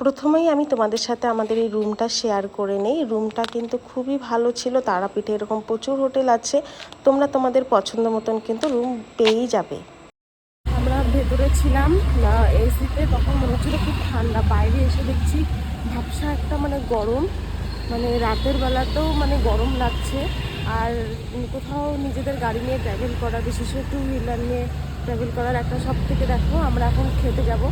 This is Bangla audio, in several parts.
প্রথমেই আমি তোমাদের সাথে আমাদের এই রুমটা শেয়ার করে নেই। রুমটা কিন্তু খুবই ভালো ছিল। তারাপীঠে এরকম প্রচুর হোটেল আছে, তোমরা তোমাদের পছন্দ মতন কিন্তু রুম পেয়েই যাবে। আমরা ভেতরে ছিলাম এসিতে, তখন মনে হচ্ছিল খুব ঠান্ডা, বাইরে এসে দেখছি ভাবসা একটা গরম, রাতের বেলাতেও গরম লাগছে। আর কোথাও নিজেদের গাড়ি নিয়ে ট্রাভেল করা, বিশেষ করে টু হুইলার নিয়ে ট্রাভেল করার একটা সব থেকে দেখো, আমরা এখন খেতে যাব,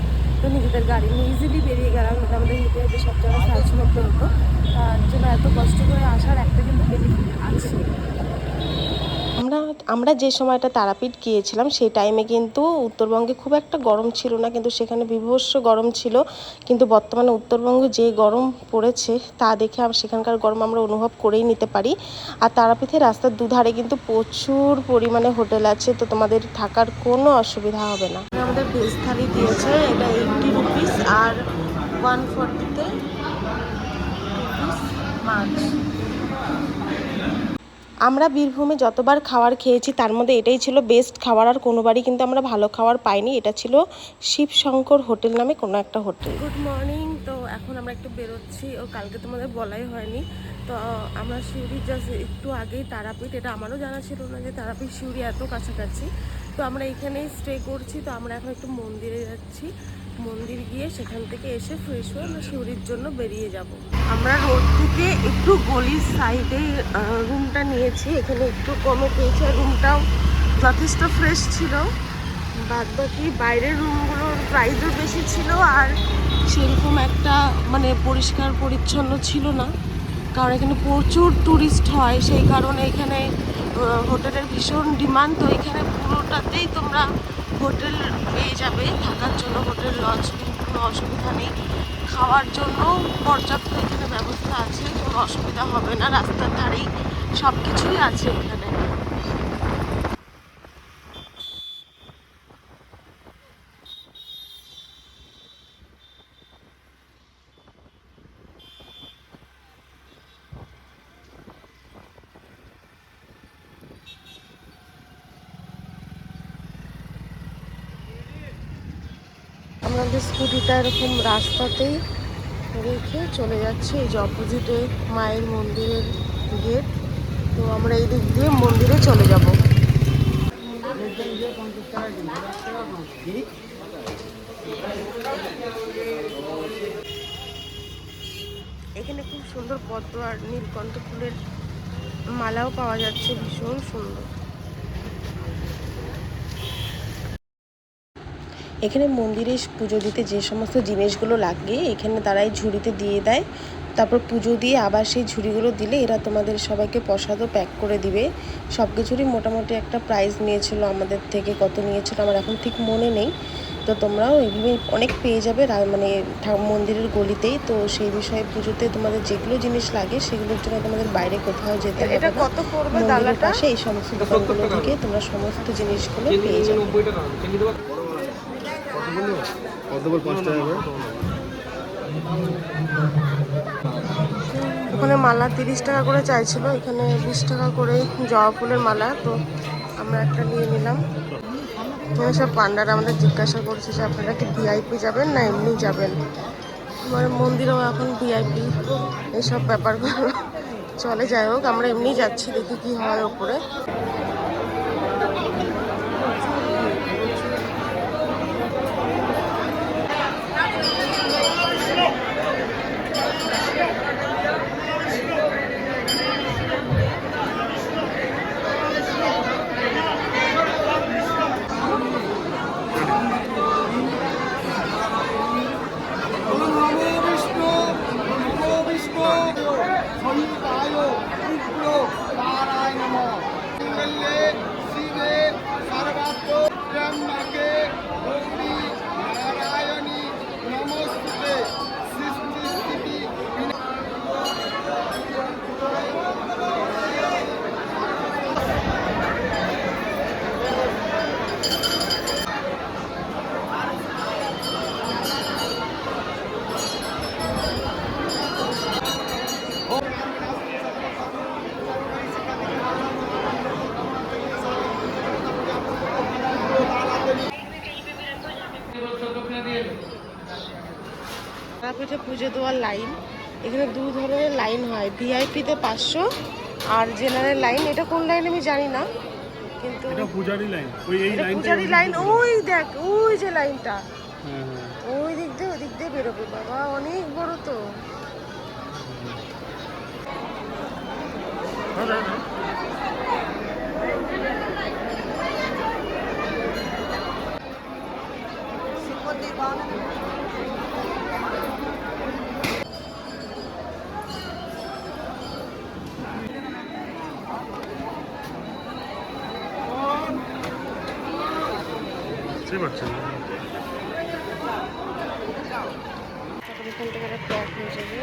তো নিজেদের গাড়ি নিয়ে ইজিলি বেরিয়ে গেলাম। আমাদের হেঁটে হেঁটে সব জায়গায় সার্চ করতে হতো, তার জন্য এত কষ্ট করে আসার একটা কিন্তু বেনিফিট আছে। আমরা যে সময়টা তারাপীঠ গিয়েছিলাম সেই টাইমে কিন্তু উত্তরবঙ্গে খুব একটা গরম ছিল না, কিন্তু সেখানে বীভৎস গরম ছিল। কিন্তু বর্তমানে উত্তরবঙ্গে যে গরম পড়েছে তা দেখে সেখানকার গরম আমরা অনুভব করেই নিতে পারি। আর তারাপীঠের রাস্তার দুধারে কিন্তু প্রচুর পরিমাণে হোটেল আছে, তো তোমাদের থাকার কোনো অসুবিধা হবে না। আমাদের ভেজ থালি দিয়েছে, এটা 80 রুপিস, আর 140-তে মাছ। আমরা বীরভূমে যতবার খাবার খেয়েছি তার মধ্যে এটাই ছিল বেস্ট খাবার, আর কোনোবারই কিন্তু আমরা ভালো খাবার পাইনি। এটা ছিল শিবশঙ্কর হোটেল নামে কোনো একটা হোটেল। গুড মর্নিং, তো এখন আমরা একটু বেরোচ্ছি। কালকে তোমাদের বলাই হয়নি, তো আমরা সিউড়ি জাস্ট একটু আগেই তারাপীঠ, এটা আমারও জানা ছিল না যে তারাপীঠ সিউড়ি এত কাছাকাছি। তো আমরা এখানেই স্টে করছি, তো আমরা এখন একটু মন্দিরে যাচ্ছি। মন্দির গিয়ে সেখান থেকে এসে ফ্রেশ হয়ে আমরা সিউড়ির জন্য বেরিয়ে যাব। আমরা রোড থেকে একটু গলির সাইডে রুমটা নিয়েছি, এখানে একটু কমে পেয়েছি, আর রুমটাও যথেষ্ট ফ্রেশ ছিল। বাদ বাকি বাইরের রুমগুলোর প্রাইসও বেশি ছিল, আর সেরকম একটা পরিষ্কার পরিচ্ছন্ন ছিল না, কারণ এখানে প্রচুর ট্যুরিস্ট হয়, সেই কারণে এখানে হোটেলের ভীষণ ডিমান্ড। তো এখানে পুরোটাতেই তোমরা হোটেল পেয়ে যাবে থাকার জন্য, হোটেল লজ, কোনো অসুবিধা নেই। খাওয়ার জন্য পর্যাপ্ত এখানে ব্যবস্থা আছে, কোনো অসুবিধা হবে না, রাস্তার ধারেই সব কিছুই আছে এখানে। আমাদের স্কুটিটা এরকম রাস্তাতেই রেখে চলে যাচ্ছে, এই যে অপোজিটে মায়ের মন্দিরের গেট, তো আমরা এই দিক দিয়ে মন্দিরে চলে যাব। এখানে খুব সুন্দর পদ্ম আর নীলকণ্ঠ ফুলের মালাও পাওয়া যাচ্ছে, ভীষণ সুন্দর। এখানে মন্দিরে পুজো দিতে যে সমস্ত জিনিসগুলো লাগে এখানে তারাই ঝুড়িতে দিয়ে দেয়, তারপর পুজো দিয়ে আবার সেই ঝুড়িগুলো দিলে এরা তোমাদের সবাইকে প্রসাদও প্যাক করে দিবে। সব কিছুরই মোটামুটি একটা প্রাইস নিয়েছিল আমাদের থেকে, কত নিয়েছিল আমার এখন ঠিক মনে নেই। তো তোমরাও এগুলো অনেক পেয়ে যাবে মন্দিরের গলিতেই। তো সেই বিষয়ে পুজোতে তোমাদের যেগুলো জিনিস লাগে সেগুলোর জন্য তোমাদের বাইরে কোথাও যেতে হবে না, মন্দিরের পাশে এই সমস্ত দোকানগুলো থেকে তোমরা সমস্ত জিনিসগুলো পেয়ে যাবে। ওখানে মালা 30 টাকা করে চাইছিল, এখানে 20 টাকা করে জবা ফুলের মালা, তো আমরা একটা নিয়ে নিলাম। এখানে সব পান্ডারা আমাদের জিজ্ঞাসা করছে যে আপনারা কি ভিআইপি যাবেন না এমনি যাবেন। আমার মন্দিরেও এখন ভিআইপি এইসব ব্যাপারগুলো চলে, যাই হোক আমরা এমনি যাচ্ছি, দেখি কি হয় ওপরে। তারাপীঠে পুজো দেওয়ার লাইন। এখানে দু ধরনের লাইন হয়, ভিআইপিতে 500 আর জেনারেল লাইন। এটা কোন লাইন আমি জানি না, কিন্তু এটা পূজারি লাইন। ওই এই লাইনটা পূজারি লাইন। ওই দেখ, ওই যে লাইনটা, ওই দিক দিয়ে বেরোবে। বাবা অনেক বড় তো। এখান থেকে একটা প্যাক হয়ে যাবে।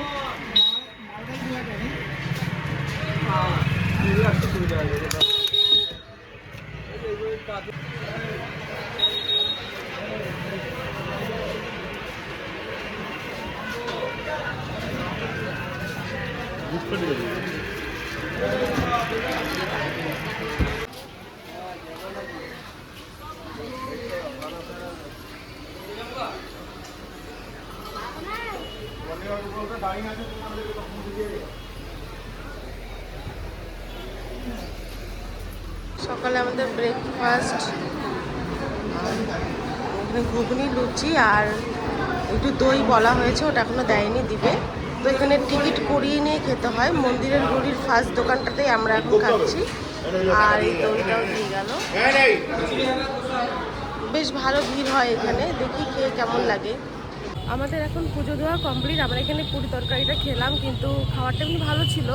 সকালে আমাদের ব্রেকফাস্ট ঘুগনি, লুচি আর একটু দই বলা হয়েছে, ওটা এখনো দেয়নি, দিবে। তো এখানে টিকিট করিয়ে নিয়ে খেতে হয়। মন্দিরের গলির ফার্স্ট দোকানটাতেই আমরা এখন খাচ্ছি। আর এই দইটাও দিয়ে গেল। বেশ ভালো ভিড় হয় এখানে, দেখি খেয়ে কেমন লাগে। আমাদের এখন পুজো দেওয়া কমপ্লিট। আমরা এখানে পুরি তরকারিটা খেলাম, কিন্তু খাওয়ারটা এমনি ভালো ছিল,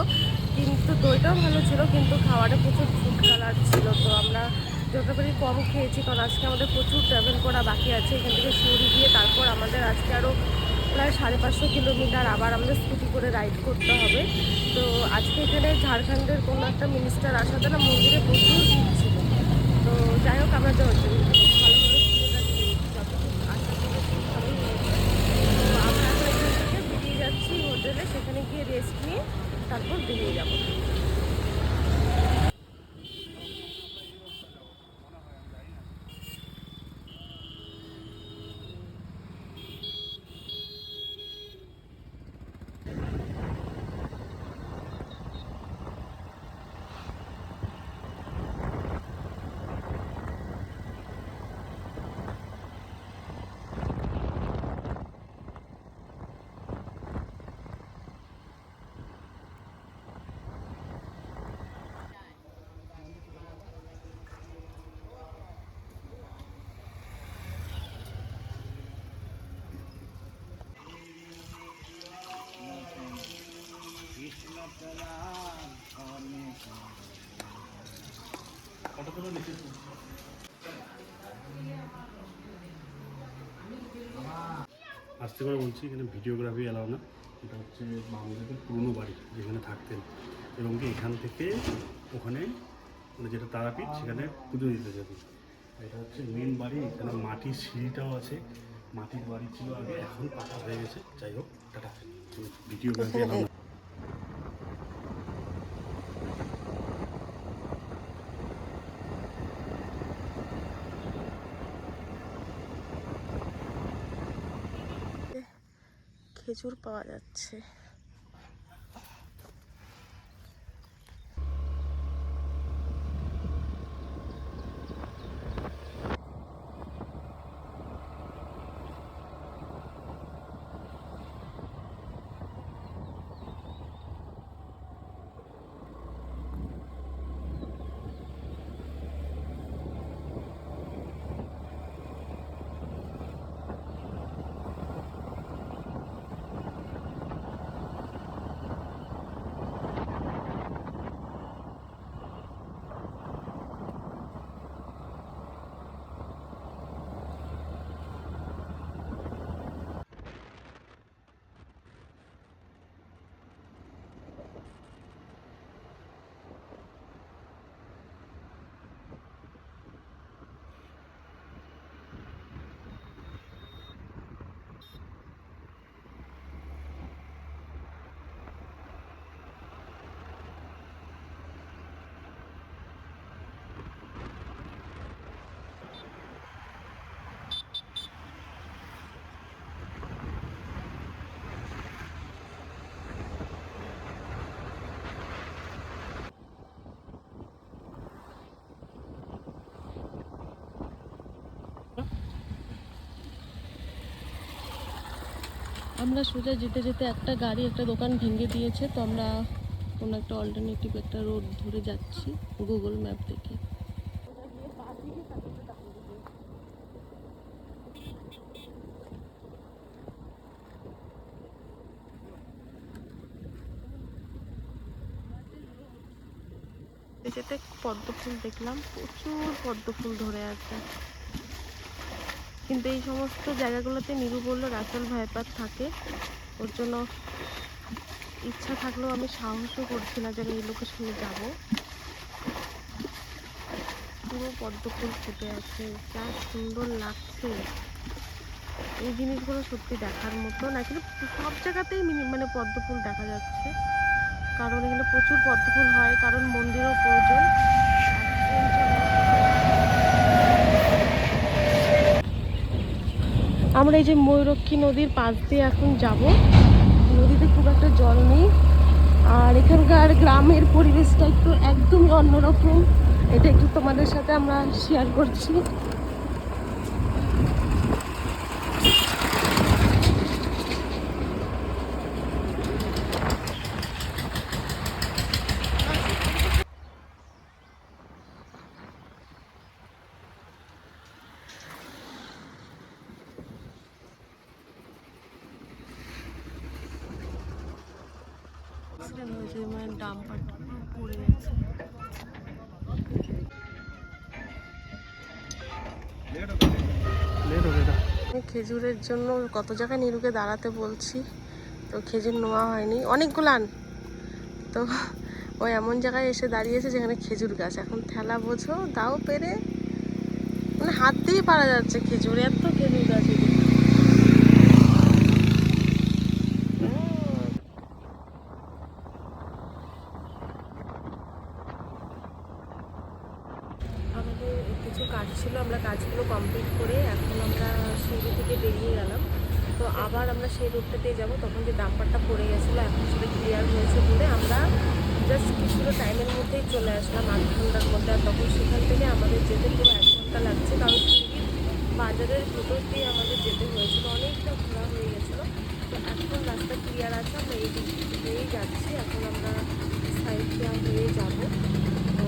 কিন্তু দইটাও ভালো ছিল, কিন্তু খাওয়াটা প্রচুর ফুড কালার ছিল। তো আমরা যতবারই কম খেয়েছি, কারণ আজকে আমাদের প্রচুর ট্রাভেল করা বাকি আছে। এখান থেকে সিউড়ি গিয়ে তারপর আমাদের আজকে আরও প্রায় 550 কিলোমিটার আবার আমাদের স্কুটি করে রাইড করতে হবে। তো আজকে এখানে ঝাড়খণ্ডের কোনো একটা মিনিস্টার আসাতে না, মন্দিরে প্রচুর ভিড় ছিল। তো যাই হোক, আমরা ভালোভাবে পুজোটা দিয়েছি, যতটুকু আশা করেছি ভালোই হয়েছে। তো আমরা এখন এখান থেকে বেরিয়ে যাচ্ছি হোটেলে, সেখানে গিয়ে রেস্ট নিয়ে তারপর বেরিয়ে যাবো। আসতে করে বলছি, এখানে ভিডিওগ্রাফি এলাও না। এটা হচ্ছে বাংলাদেশের পুরনো বাড়ি, যেখানে থাকতেন, এবং কি এখান থেকে ওখানে মানে যেটা তারাপীঠ, সেখানে পুজো দিতে যেতেন। এটা হচ্ছে মেন বাড়ি। এখানে মাটির সিঁড়িটাও আছে। মাটির বাড়ি ছিল আগে, এখন পাকা হয়ে গেছে। যাই হোক, টাটা। ভিডিওগ্রাফি এলাও না। খেজুর পাওয়া যাচ্ছে। আমরা সোজা যেতে যেতে একটা গাড়ি একটা দোকান ভেঙে দিয়েছে, তো আমরা কোনো একটা অল্টারনেটিভ একটা রোড ধরে যাচ্ছি গুগল ম্যাপ দেখে। যেতে পদ্ম ফুল দেখলাম, প্রচুর পদ্ম ফুল ধরে আছে, কিন্তু এই সমস্ত জায়গাগুলোতে নিরু বলল রাসেল ভাইপার থাকে, ওর জন্য ইচ্ছা থাকলেও আমি সাহসও করছি না যে আমি এই লোকেশনে যাব। পুরো পদ্ম ফুল ফুটে আছে, যা সুন্দর লাগছে। এই জিনিসগুলো সত্যি দেখার মতো না, কিন্তু সব জায়গাতেই মানে পদ্ম ফুল দেখা যাচ্ছে, কারণ এখানে প্রচুর পদ্ম ফুল হয়, কারণ মন্দিরেও প্রয়োজন। আমরা এই যে ময়ূরক্ষী নদীর পাশ দিয়ে এখন যাব। নদীতে খুব একটা জল নেই, আর এখানকার গ্রামের পরিবেশটা একটু একদমই অন্যরকম, এটা একটু তোমাদের সাথে আমরা শেয়ার করছি। হয়েছে মানে ডাম্পারটা পড়ে গেছে। খেজুরের জন্য কত জায়গায় নিরুকে দাঁড়াতে বলছি, তো খেজুর নেওয়া হয়নি, অনেকগুলো আন। তো ও এমন জায়গায় এসে দাঁড়িয়েছে যেখানে খেজুর গাছ, এখন ঠেলা বোঝো দাও পেরে, মানে হাত দিয়ে পারা যাচ্ছে খেজুর, এত খেজুর গাছ। আমাদের কিছু কাজ ছিল, আমরা কাজগুলো কমপ্লিট করে এখন আমরা সিঁড়ি থেকে বেরিয়ে গেলাম। তো আবার আমরা সেই রোডটাতে যাব, তখন যে ডাম্পারটা পড়ে গেছিলো এখন সেটা ক্লিয়ার হয়েছে বলে আমরা জাস্ট কিছুটা টাইমের মধ্যেই চলে আসলাম, 8 ঘন্টার মধ্যে। আর তখন সেখান থেকে আমাদের যেতে পুরো 1 ঘন্টা লাগছে, কারণ বাজারের ভেতর দিয়ে আমাদের যেতে হয়েছিল, অনেকটা ঘোরা হয়ে গেছিলো। তো এখন রাস্তা ক্লিয়ার আছে, আমরা এই দিক দিয়েই যাচ্ছি, এখন আমরা সাইড দেওয়া হয়ে যাবো। তো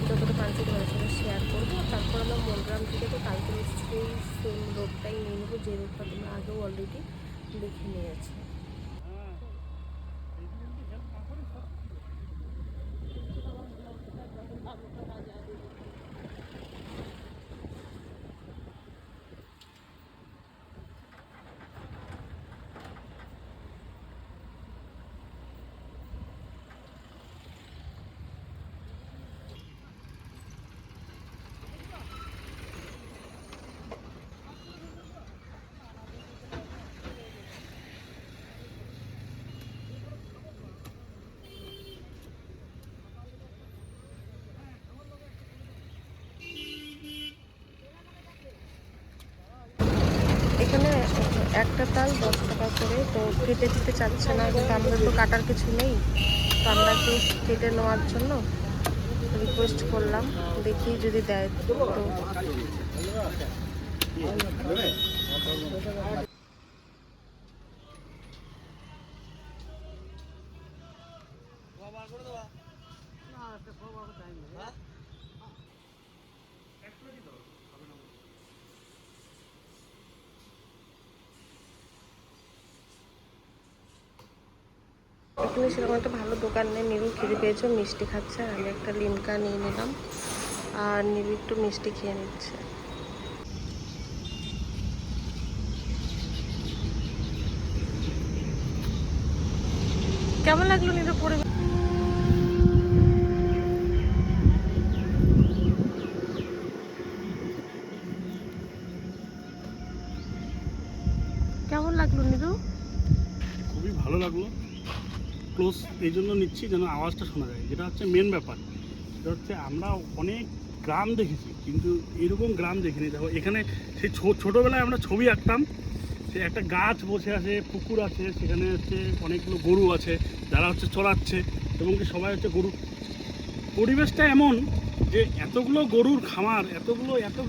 যতটা পারছি তোমাদের সাথে শেয়ার করবো। তারপর আমরা মনগ্রাম থেকে তো কালকে সেই সেম রোডটাই নিয়ে নেবো, যে রোডটা তোমরা আগেও অলরেডি দেখে নিয়েছো। এখানে একটা তাল 10 টাকা করে, তো কেটে দিতে চাচ্ছে না, কিন্তু আমাদের তো কাটার কিছু নেই, তো আমরা একটু কেটে নেওয়ার জন্য রিকোয়েস্ট করলাম, দেখি যদি দেয়। তো এখানে সেরকম একটা ভালো দোকান নেই, নিরু খিদে পেয়েছে, মিষ্টি খাচ্ছে, আর আমি একটা লিমকা নিয়ে নিলাম, আর নিরু একটু মিষ্টি খেয়ে নিচ্ছে। কেমন লাগলো নিরু পরিবেশ? কেমন লাগলো নিরু? খুবই ভালো লাগলো। ক্লোজ এই জন্য নিচ্ছি যেন আওয়াজটা শোনা যায়, যেটা হচ্ছে মেন ব্যাপার। সেটা হচ্ছে আমরা অনেক গ্রাম দেখেছি, কিন্তু এরকম গ্রাম দেখিনি। দেখো এখানে সেই ছোটোবেলায় আমরা ছবি আঁকতাম, সে একটা গাছ বসে আছে, পুকুর আছে, সেখানে হচ্ছে অনেকগুলো গরু আছে যারা হচ্ছে চড়াচ্ছে, এবং কি সবাই হচ্ছে গরু। পরিবেশটা এমন যে এতগুলো গরুর খামার, এত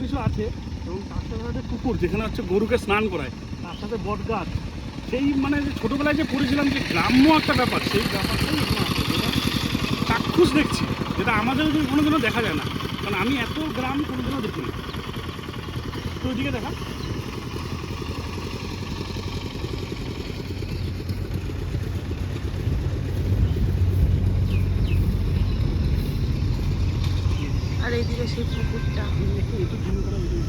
কিছু আছে, এবং তার সাথে সাথে পুকুর যেখানে হচ্ছে গরুকে স্নান করায়, তার সাথে বট গাছ, সেই মানে যে ছোটোবেলায় যে পড়েছিলাম যে গ্রাম্য একটা ব্যাপার, সেই ব্যাপারটাই এখন আছে, যেটা চাক্ষুষ দেখছি, যেটা আমাদের কোনোদিনও দেখা যায় না। কারণ আমি এত গ্রাম কোনোদিনও দেখিনি। তো ওইদিকে দেখা আর এইদিকে সেই পুকুরটা। একটু একটু জুম করা ভিডিও।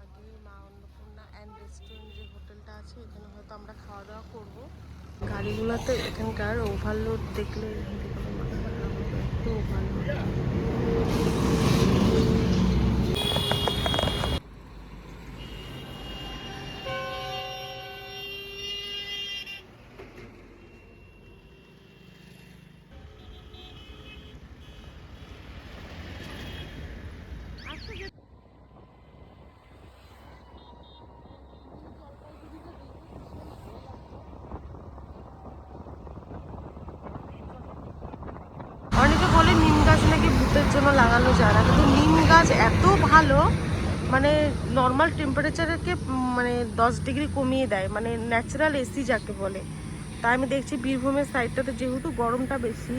আগে মা অন্নপূর্ণা অ্যান্ড রেস্টুরেন্ট যে হোটেলটা আছে এখানে হয়তো আমরা খাওয়া দাওয়া করবো। গাড়িগুলোতে এখানকার ওভারলোড দেখলে এত ওভারলোড। অনেকে বলে নিম গাছ নাকি ভূতের জন্য লাগানো যায় না, কিন্তু নিম গাছ এত ভালো, মানে নর্মাল টেম্পারেচারকে মানে 10 ডিগ্রি কমিয়ে দেয়, মানে ন্যাচারাল এসি যাকে বলে। তাই আমি দেখছি বীরভূমের সাইডটাতে যেহেতু গরমটা বেশি,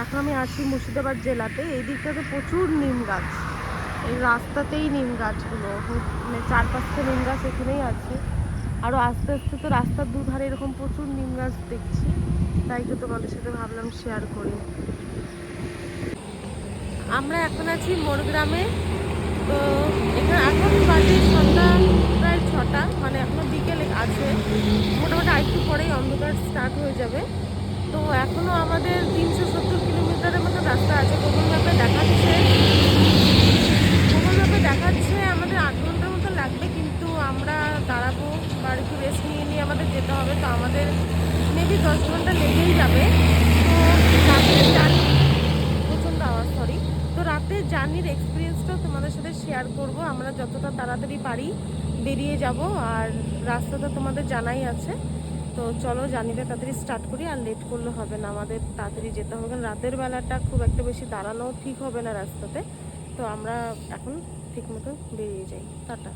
এখন আমি আছি মুর্শিদাবাদ জেলাতে, এই দিকটাতে প্রচুর নিম গাছ, এই রাস্তাতেই নিম গাছগুলো, মানে 4-5টা নিম গাছ এখানেই আছে। আরও আস্তে আস্তে তো রাস্তার দুধারে এরকম প্রচুর নিম গাছ দেখছি, তাই তো তোমাদের সাথে ভাবলাম শেয়ার করি। আমরা এখন আছি মোরগ্রামে। তো এখানে এখন বাজে সন্ধ্যা প্রায় 6টা, মানে এখনো বিকেলে আছে, মোটামুটি আরেকটু পরেই অন্ধকার স্টার্ট হয়ে যাবে। তো এখনো আমাদের 370 কিলোমিটারের মতো রাস্তা আছে। গুগল ম্যাপে দেখাচ্ছে আমাদের 8 ঘন্টার মতো লাগবে, কিন্তু আমরা দাঁড়াবো বা একটু রেস্ট নিয়ে নিয়ে আমাদের যেতে হবে, তো আমাদের মেবি 10 ঘন্টা লেগেই যাবে। তো রাতের জার্নি, প্রচণ্ড আওয়াজ, সরি। তো রাতের জার্নির এক্সপিরিয়েন্সটাও তোমাদের সাথে শেয়ার করব। আমরা যতটা তাড়াতাড়ি পারি বেরিয়ে যাব, আর রাস্তাটা তোমাদের জানাই আছে। তো চলো জার্নিটা তাড়াতাড়ি স্টার্ট করি, আর লেট করলে হবে না, আমাদের তাড়াতাড়ি যেতে হবে, কারণ রাতের বেলাটা খুব একটা বেশি দাঁড়ানো ঠিক হবে না রাস্তাতে। তো আমরা এখন ঠিক মতো বেরিয়ে যাই। টাটা।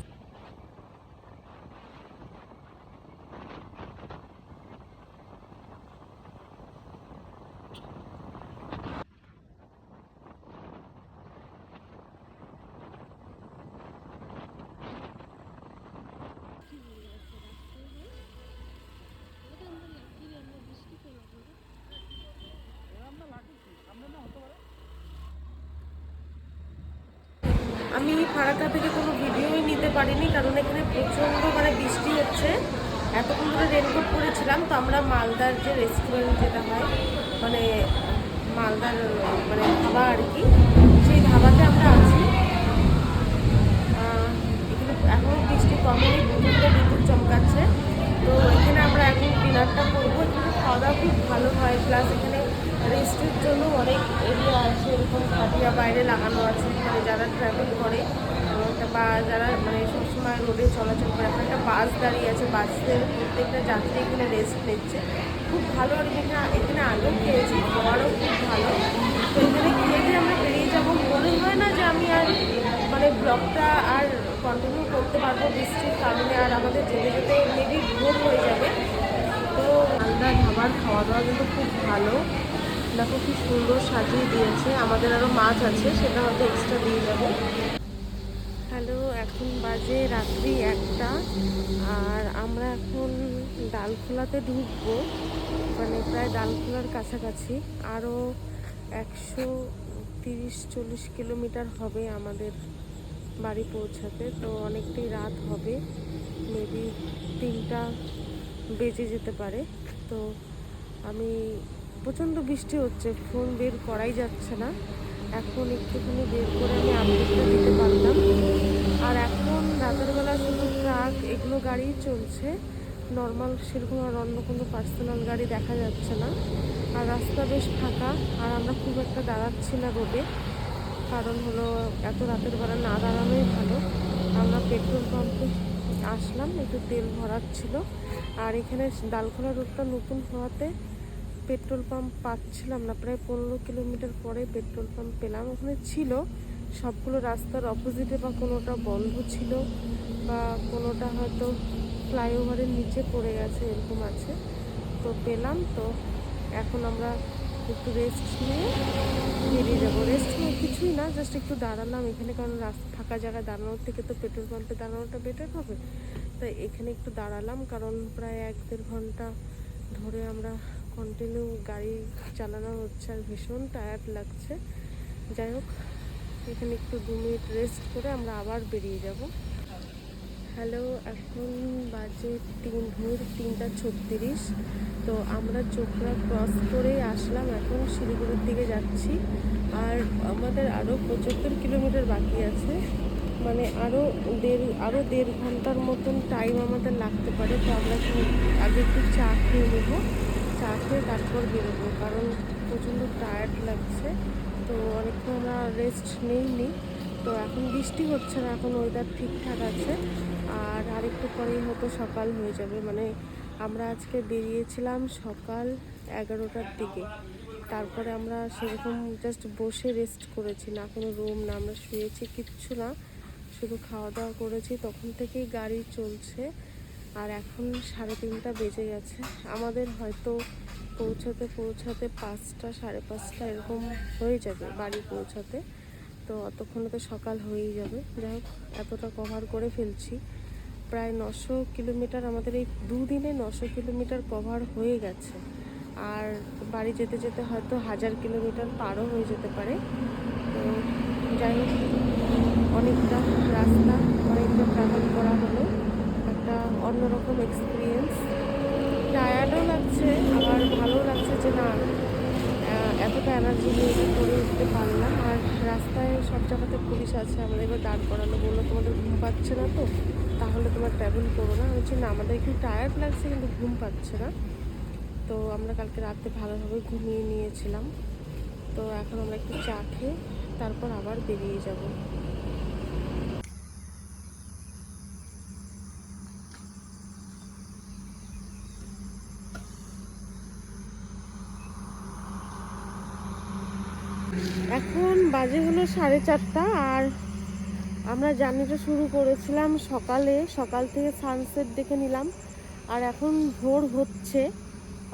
আমি ফারাক্কা থেকে কোনো ভিডিওই নিতে পারিনি, কারণ এখানে প্রচণ্ড মানে বৃষ্টি হচ্ছে। এতক্ষণ ধরে রেনকোট পরেছিলাম। তো আমরা মালদার যে রেস্টুরেন্ট যেটা হয়, মানে মালদার মানে ধাবা আর কি, সেই ধাবাতে আমরা আছি। এখানে এখনও বৃষ্টি কমেনি, প্রচণ্ড বিদ্যুৎ চমকাচ্ছে। তো এখানে আমরা এখন ডিনারটা করবো। এখানে খাওয়া দাওয়া খুব ভালো হয়, প্লাস এখানে রেস্টের জন্য অনেক এরিয়া আছে, এরকম খাটিয়া বাইরে লাগানো আছে, মানে যারা ট্রাভেল করে বা যারা মানে সবসময় রোডে চলাচল করে, এখন একটা বাস দাঁড়িয়ে আছে, বাসের প্রত্যেকটা যাত্রী এখানে রেস্ট নিচ্ছে, খুব ভালো। আর এখানে আগেও খেয়েছি, খাওয়ারও খুব ভালো। তো এখানে খেয়ে আমরা বেরিয়ে যাবো। মনে হয় না যে আমি আর মানে ব্লগটা আর কন্টিনিউ করতে পারবো বৃষ্টির কারণে, আর আমাদের যেতে যেতে মেবি ভোর হয়ে যাবে। তো মালদা ধাবার খাওয়া দাওয়া কিন্তু খুব ভালো, দেখো কি সুন্দর সাজিয়ে দিয়েছে। আমাদের আরও মাছ আছে, সেটা হয়তো এক্সট্রা দিয়ে যাবো। হ্যালো, এখন বাজে রাত্রি 1টা, আর আমরা এখন ডালখোলাতে ঢুকবো, মানে প্রায় ডালখোলার কাছাকাছি। আরও 130-40 কিলোমিটার হবে আমাদের বাড়ি পৌঁছাতে। তো অনেকটাই রাত হবে, মেবি 3টা বেজে যেতে পারে। তো আমি প্রচণ্ড বৃষ্টি হচ্ছে, ফোন বের করাই যাচ্ছে না। এখন একটুখানি বের করে আমি আপডেটটা দিতে পারলাম। আর এখন রাতের বেলা শুধু ট্রাক এগুলো গাড়ি চলছে, নর্মাল সেরকম আর অন্য কোনো পার্সোনাল গাড়ি দেখা যাচ্ছে না। আর রাস্তা বেশ ফাঁকা, আর আমরা খুব একটা দাঁড়াচ্ছি না রোডে, কারণ হলো এত রাতের বেলা না দাঁড়ানোই ভালো। আমরা পেট্রোল পাম্পে আসলাম, একটু তেল ভরাচ্ছিল। আর এখানে ডালখোলা রোডটা নতুন হওয়াতে পেট্রোল পাম্প পাচ্ছিলাম না, প্রায় 15 কিলোমিটার পরে পেট্রোল পাম্প পেলাম। ওখানে ছিল সবগুলো রাস্তার অপোজিটে, বা কোনোটা বন্ধ ছিল বা কোনোটা হয়তো ফ্লাইওভারের নিচে পড়ে গেছে, এরকম আছে। তো পেলাম। তো এখন আমরা একটু রেস্ট নিয়ে বেরিয়ে যাবো। রেস্ট নিয়ে কিছুই না, জাস্ট একটু দাঁড়ালাম এখানে, কারণ রাস্তা ফাঁকা জায়গায় দাঁড়ানোর থেকে তো পেট্রোল পাম্পে দাঁড়ানোটা বেটার হবে। তাই এখানে একটু দাঁড়ালাম, কারণ প্রায় 1-1.5 ঘন্টা ধরে আমরা কন্টিনিউ গাড়ি চালানো হচ্ছে আর ভীষণ টায়ার্ড লাগছে। যাই হোক, এখানে একটু 2 মিনিট রেস্ট করে আমরা আবার বেরিয়ে যাব। হ্যালো, এখন বাজে ভোর 3:36। তো আমরা চোপড়া ক্রস করে আসলাম, এখন শিলিগুড়ির দিকে যাচ্ছি। আর আমাদের আরও 75 কিলোমিটার বাকি আছে, মানে আরও দেড় ঘন্টার মতন টাইম আমাদের লাগতে পারে। তো আমরা আগে একটু চা খেয়ে নেবো, চা খেয়ে তারপর বেরোবো, কারণ প্রচণ্ড টায়ার্ড লাগছে। তো অনেকক্ষণ আমরা রেস্ট নেইনি। তো এখন বৃষ্টি হচ্ছে না, এখন ওয়েদার ঠিকঠাক আছে। আর আরেকটু পরেই হয়তো সকাল হয়ে যাবে। মানে আমরা আজকে বেরিয়েছিলাম সকাল 11টার দিকে। তারপরে আমরা সেরকম জাস্ট বসে রেস্ট করেছি, না কোনো রুম, না আমরা শুয়েছি, কিচ্ছু না, শুধু খাওয়া দাওয়া করেছি। তখন থেকেই গাড়ি চলছে। আর এখন 3:30 বেজে গেছে। আমাদের হয়তো পৌঁছাতে 5টা 5:30 এরকম হয়ে যাবে বাড়ি পৌঁছাতে। তো অতক্ষণে তো সকাল হয়েই যাবে। যাই হোক, এতটা কভার করে ফেলছি। প্রায় 900 কিলোমিটার আমাদের এই 2 দিনে 900 কিলোমিটার কভার হয়ে গেছে। আর বাড়ি যেতে যেতে হয়তো 1000 কিলোমিটার পারও হয়ে যেতে পারে। তো যাই হোক, অনেকটা রাস্তা, অনেকটা ট্রাভেল করা হলো, একটা অন্যরকম এক্সপিরিয়েন্স। টায়ার্ডও লাগছে, আবার ভালো লাগছে যে না, এতটা এনার্জি নিয়ে এটা করে উঠতে পারলাম। আর রাস্তায় সব জায়গাতে পুলিশ আছে, আমাদের এবার দাঁড় করানো, বললো তোমাদের ঘুম পাচ্ছে না তো, তাহলে তোমার ট্রাভেল করো না। হচ্ছে না, আমাদের একটু টায়ার্ড লাগছে কিন্তু ঘুম পাচ্ছে না। তো আমরা কালকে রাতে ভালোভাবে ঘুমিয়ে নিয়েছিলাম। তো এখন আমরা একটু চা খেয়ে তারপর আবার বেরিয়ে যাব। এখন বাজে হলো 4:30। আর আমরা জার্নিটা শুরু করেছিলাম সকাল থেকে সানসেট দেখে নিলাম। আর এখন ভোর হচ্ছে,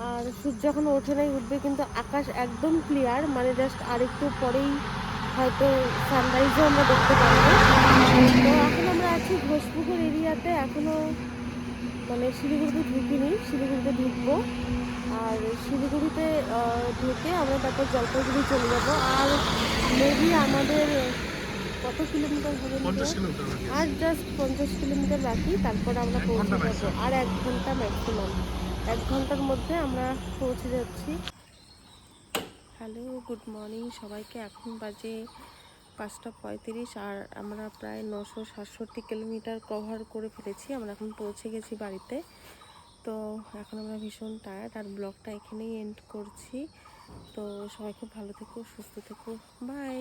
আর সূর্য এখনো ওঠে নাই, উঠবে, কিন্তু আকাশ একদম ক্লিয়ার। মানে জাস্ট আরেকটু পরেই হয়তো সানরাইজও আমরা দেখতে পারবো। তো এখন আমরা আছি ঘোষপুকুর এরিয়াতে, এখনও মানে শিলিগুড়িতে ঢুকিনি, শিলিগুড়িতে ঢুকবো। আর শিলিগুড়িতে ঢুকে আমরা তারপর জলপাইগুড়ি চলে যাবো। আর মেবি আমাদের কত কিলোমিটার হবে, আর জাস্ট 50 কিলোমিটার বাকি, তারপর আমরা পৌঁছে যাবো। আর 1 ঘন্টা ম্যাক্সিমাম, 1 ঘন্টার মধ্যে আমরা পৌঁছে যাচ্ছি। হ্যালো, গুড মর্নিং সবাইকে। এখন বাজে 5:35 আর আমরা প্রায় 967 কিলোমিটার কভার করে ফেলেছি। আমরা এখন পৌঁছে গেছি বাড়িতে। তো এখন আমরা ভীষণ টায়ার্ড, আর ব্লগটা এখানেই এন্ড করছি। তো সবাই খুব ভালো থেকো, সুস্থ থেকো, বাই।